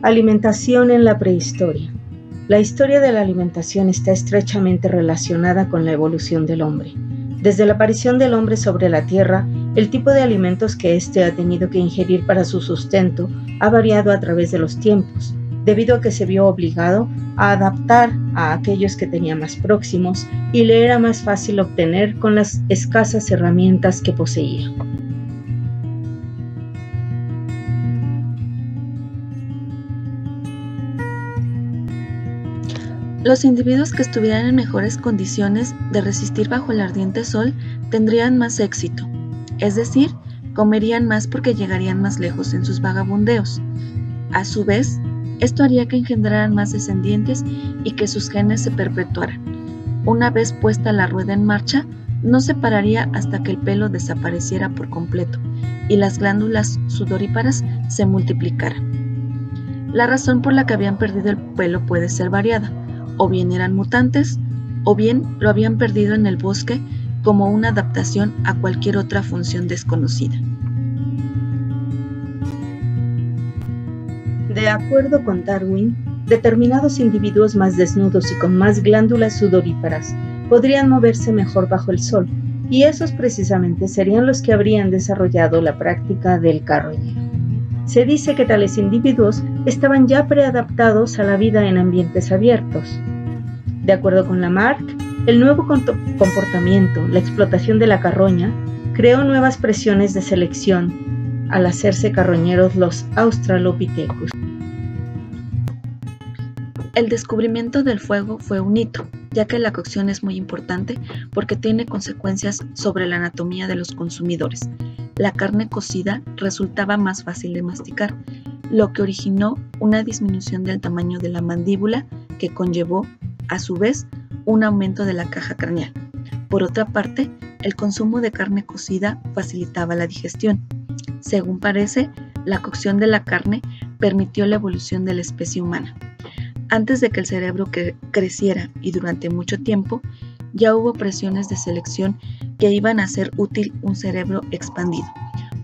Alimentación en la prehistoria. La historia de la alimentación está estrechamente relacionada con la evolución del hombre. Desde la aparición del hombre sobre la Tierra, el tipo de alimentos que éste ha tenido que ingerir para su sustento ha variado a través de los tiempos, debido a que se vio obligado a adaptar a aquellos que tenía más próximos y le era más fácil obtener con las escasas herramientas que poseía. Los individuos que estuvieran en mejores condiciones de resistir bajo el ardiente sol tendrían más éxito, es decir, comerían más porque llegarían más lejos en sus vagabundeos. A su vez, esto haría que engendraran más descendientes y que sus genes se perpetuaran. Una vez puesta la rueda en marcha, no se pararía hasta que el pelo desapareciera por completo y las glándulas sudoríparas se multiplicaran. La razón por la que habían perdido el pelo puede ser variada. O bien eran mutantes, o bien lo habían perdido en el bosque como una adaptación a cualquier otra función desconocida. De acuerdo con Darwin, determinados individuos más desnudos y con más glándulas sudoríparas podrían moverse mejor bajo el sol, y esos precisamente serían los que habrían desarrollado la práctica del carroñero. Se dice que tales individuos estaban ya preadaptados a la vida en ambientes abiertos. De acuerdo con Lamarck, el nuevo comportamiento, la explotación de la carroña, creó nuevas presiones de selección al hacerse carroñeros los Australopithecus. El descubrimiento del fuego fue un hito, ya que la cocción es muy importante porque tiene consecuencias sobre la anatomía de los consumidores. La carne cocida resultaba más fácil de masticar, lo que originó una disminución del tamaño de la mandíbula que conllevó, a su vez, un aumento de la caja craneal. Por otra parte, el consumo de carne cocida facilitaba la digestión. Según parece, la cocción de la carne permitió la evolución de la especie humana. Antes de que el cerebro creciera y durante mucho tiempo, ya hubo presiones de selección que iban a hacer útil un cerebro expandido,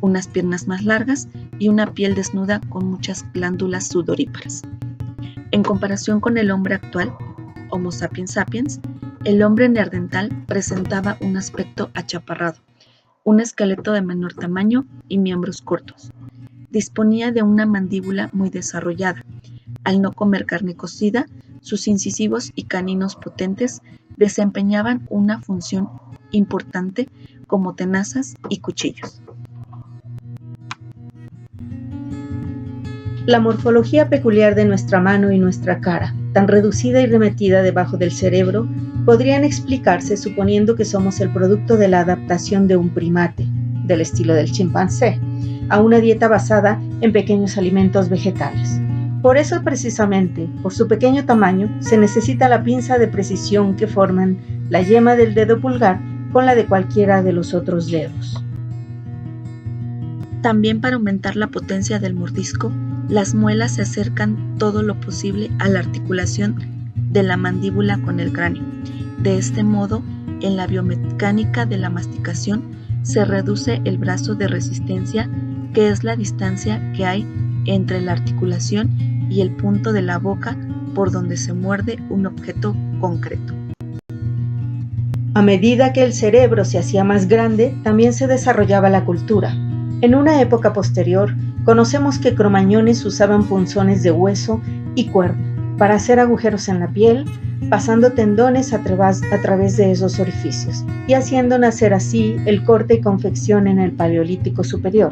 unas piernas más largas y una piel desnuda con muchas glándulas sudoríparas. En comparación con el hombre actual, Homo sapiens sapiens, el hombre neandertal presentaba un aspecto achaparrado, un esqueleto de menor tamaño y miembros cortos. Disponía de una mandíbula muy desarrollada. Al no comer carne cocida, sus incisivos y caninos potentes desempeñaban una función importante como tenazas y cuchillos. La morfología peculiar de nuestra mano y nuestra cara, tan reducida y remetida debajo del cerebro, podrían explicarse suponiendo que somos el producto de la adaptación de un primate, del estilo del chimpancé, a una dieta basada en pequeños alimentos vegetales. Por eso, precisamente, por su pequeño tamaño, se necesita la pinza de precisión que forman la yema del dedo pulgar con la de cualquiera de los otros dedos. También para aumentar la potencia del mordisco, las muelas se acercan todo lo posible a la articulación de la mandíbula con el cráneo. De este modo, en la biomecánica de la masticación, se reduce el brazo de resistencia, que es la distancia que hay entre la articulación y el punto de la boca por donde se muerde un objeto concreto. A medida que el cerebro se hacía más grande, también se desarrollaba la cultura. En una época posterior, conocemos que cromañones usaban punzones de hueso y cuerno para hacer agujeros en la piel, pasando tendones a través de esos orificios y haciendo nacer así el corte y confección en el Paleolítico Superior.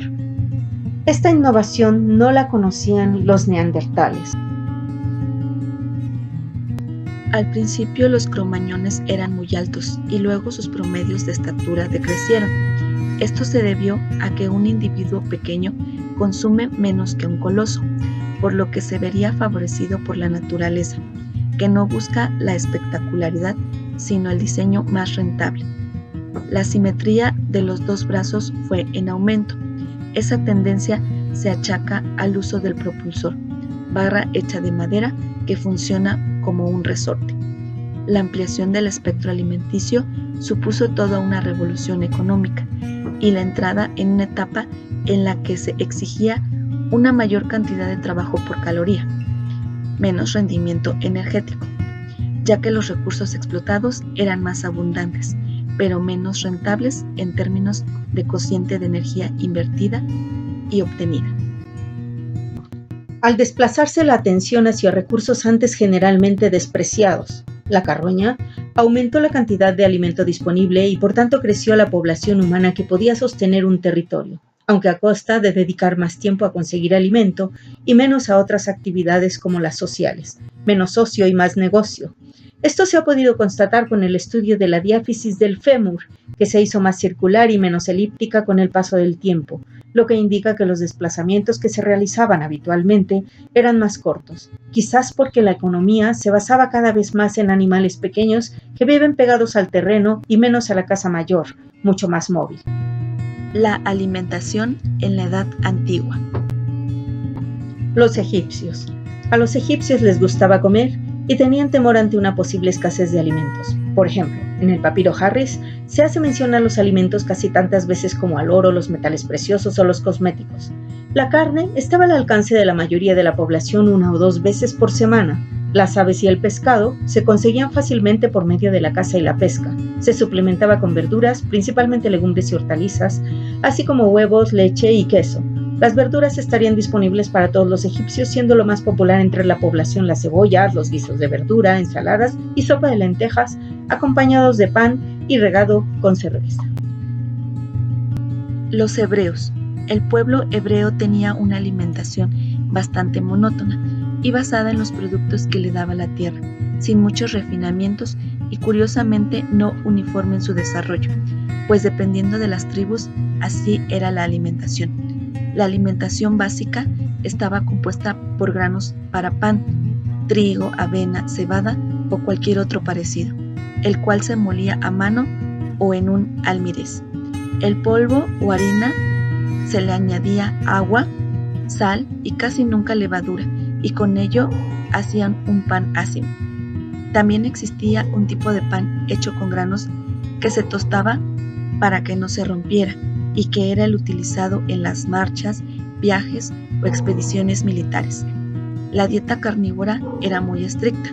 Esta innovación no la conocían los neandertales. Al principio los cromañones eran muy altos y luego sus promedios de estatura decrecieron. Esto se debió a que un individuo pequeño consume menos que un coloso, por lo que se vería favorecido por la naturaleza, que no busca la espectacularidad, sino el diseño más rentable. La simetría de los dos brazos fue en aumento. Esa tendencia se achaca al uso del propulsor, barra hecha de madera que funciona como un resorte. La ampliación del espectro alimenticio supuso toda una revolución económica y la entrada en una etapa en la que se exigía una mayor cantidad de trabajo por caloría, menos rendimiento energético, ya que los recursos explotados eran más abundantes, pero menos rentables en términos de cociente de energía invertida y obtenida. Al desplazarse la atención hacia recursos antes generalmente despreciados, la carroña, aumentó la cantidad de alimento disponible y por tanto creció la población humana que podía sostener un territorio, aunque a costa de dedicar más tiempo a conseguir alimento y menos a otras actividades como las sociales, menos ocio y más negocio. Esto se ha podido constatar con el estudio de la diáfisis del fémur, que se hizo más circular y menos elíptica con el paso del tiempo, lo que indica que los desplazamientos que se realizaban habitualmente eran más cortos, quizás porque la economía se basaba cada vez más en animales pequeños que viven pegados al terreno y menos a la casa mayor, mucho más móvil. La alimentación en la Edad Antigua. Los egipcios. A los egipcios les gustaba comer y tenían temor ante una posible escasez de alimentos. Por ejemplo, en el papiro Harris se hace mención a los alimentos casi tantas veces como al oro, los metales preciosos o los cosméticos. La carne estaba al alcance de la mayoría de la población 1 o 2 veces por semana. Las aves y el pescado se conseguían fácilmente por medio de la caza y la pesca. Se suplementaba con verduras, principalmente legumbres y hortalizas, así como huevos, leche y queso. Las verduras estarían disponibles para todos los egipcios, siendo lo más popular entre la población las cebollas, los guisos de verdura, ensaladas y sopa de lentejas, acompañados de pan y regado con cerveza. Los hebreos. El pueblo hebreo tenía una alimentación bastante monótona y basada en los productos que le daba la tierra, sin muchos refinamientos y curiosamente no uniforme en su desarrollo, pues dependiendo de las tribus, así era la alimentación. La alimentación básica estaba compuesta por granos para pan, trigo, avena, cebada o cualquier otro parecido, el cual se molía a mano o en un almirez. El polvo o harina se le añadía agua, sal y casi nunca levadura, y con ello hacían un pan ácimo. También existía un tipo de pan hecho con granos que se tostaba para que no se rompiera, y que era el utilizado en las marchas, viajes o expediciones militares. La dieta carnívora era muy estricta.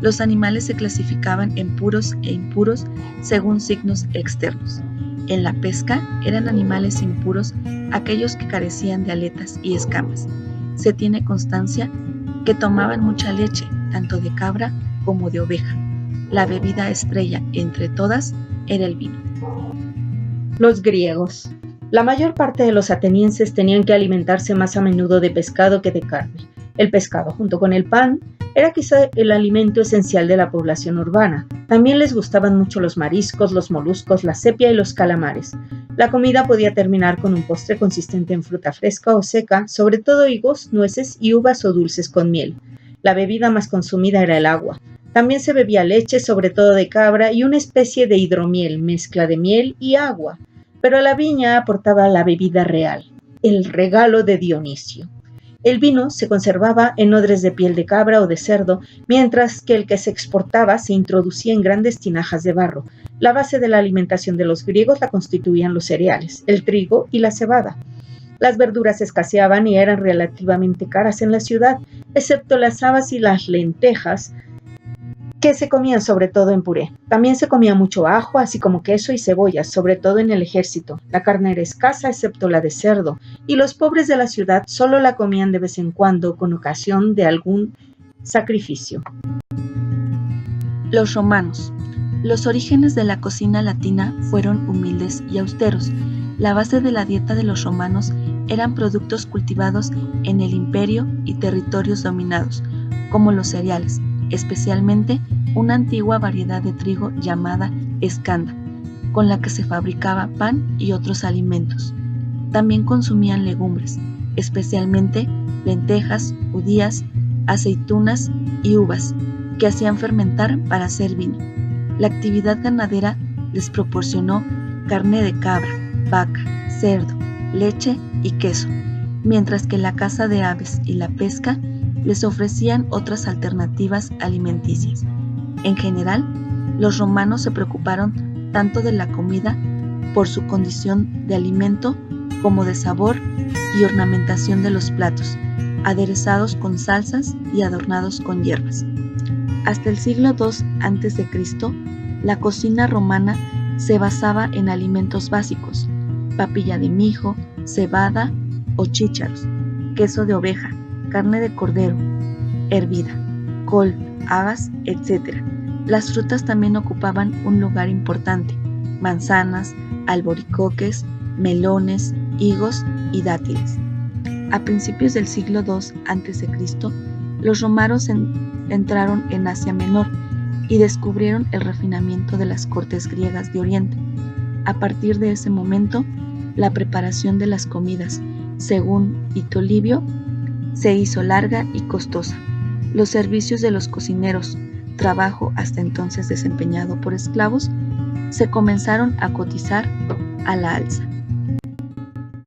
Los animales se clasificaban en puros e impuros según signos externos. En la pesca eran animales impuros aquellos que carecían de aletas y escamas. Se tiene constancia que tomaban mucha leche, tanto de cabra como de oveja. La bebida estrella entre todas era el vino. Los griegos. La mayor parte de los atenienses tenían que alimentarse más a menudo de pescado que de carne. El pescado, junto con el pan, era quizá el alimento esencial de la población urbana. También les gustaban mucho los mariscos, los moluscos, la sepia y los calamares. La comida podía terminar con un postre consistente en fruta fresca o seca, sobre todo higos, nueces y uvas o dulces con miel. La bebida más consumida era el agua. También se bebía leche, sobre todo de cabra, y una especie de hidromiel, mezcla de miel y agua. Pero la viña aportaba la bebida real, el regalo de Dionisio. El vino se conservaba en odres de piel de cabra o de cerdo, mientras que el que se exportaba se introducía en grandes tinajas de barro. La base de la alimentación de los griegos la constituían los cereales, el trigo y la cebada. Las verduras escaseaban y eran relativamente caras en la ciudad, excepto las habas y las lentejas, que se comían sobre todo en puré. También se comía mucho ajo, así como queso y cebollas, sobre todo en el ejército. La carne era escasa, excepto la de cerdo, y los pobres de la ciudad solo la comían de vez en cuando, con ocasión de algún sacrificio. Los romanos. Los orígenes de la cocina latina fueron humildes y austeros. La base de la dieta de los romanos eran productos cultivados en el imperio y territorios dominados, como los cereales, especialmente una antigua variedad de trigo llamada escanda, con la que se fabricaba pan y otros alimentos. También consumían legumbres, especialmente lentejas, judías, aceitunas y uvas, que hacían fermentar para hacer vino. La actividad ganadera les proporcionó carne de cabra, vaca, cerdo, leche y queso, mientras que la caza de aves y la pesca les ofrecían otras alternativas alimenticias. En general, los romanos se preocuparon tanto de la comida por su condición de alimento como de sabor y ornamentación de los platos, aderezados con salsas y adornados con hierbas. Hasta el siglo II a.C., la cocina romana se basaba en alimentos básicos: papilla de mijo, cebada o chícharos, queso de oveja, carne de cordero hervida, col, habas, etc. Las frutas también ocupaban un lugar importante: manzanas, alboricoques, melones, higos y dátiles. A principios del siglo II a.C., los romanos entraron en Asia Menor y descubrieron el refinamiento de las cortes griegas de Oriente. A partir de ese momento, la preparación de las comidas, según Tito Livio, se hizo larga y costosa. Los servicios de los cocineros, trabajo hasta entonces desempeñado por esclavos, se comenzaron a cotizar a la alza.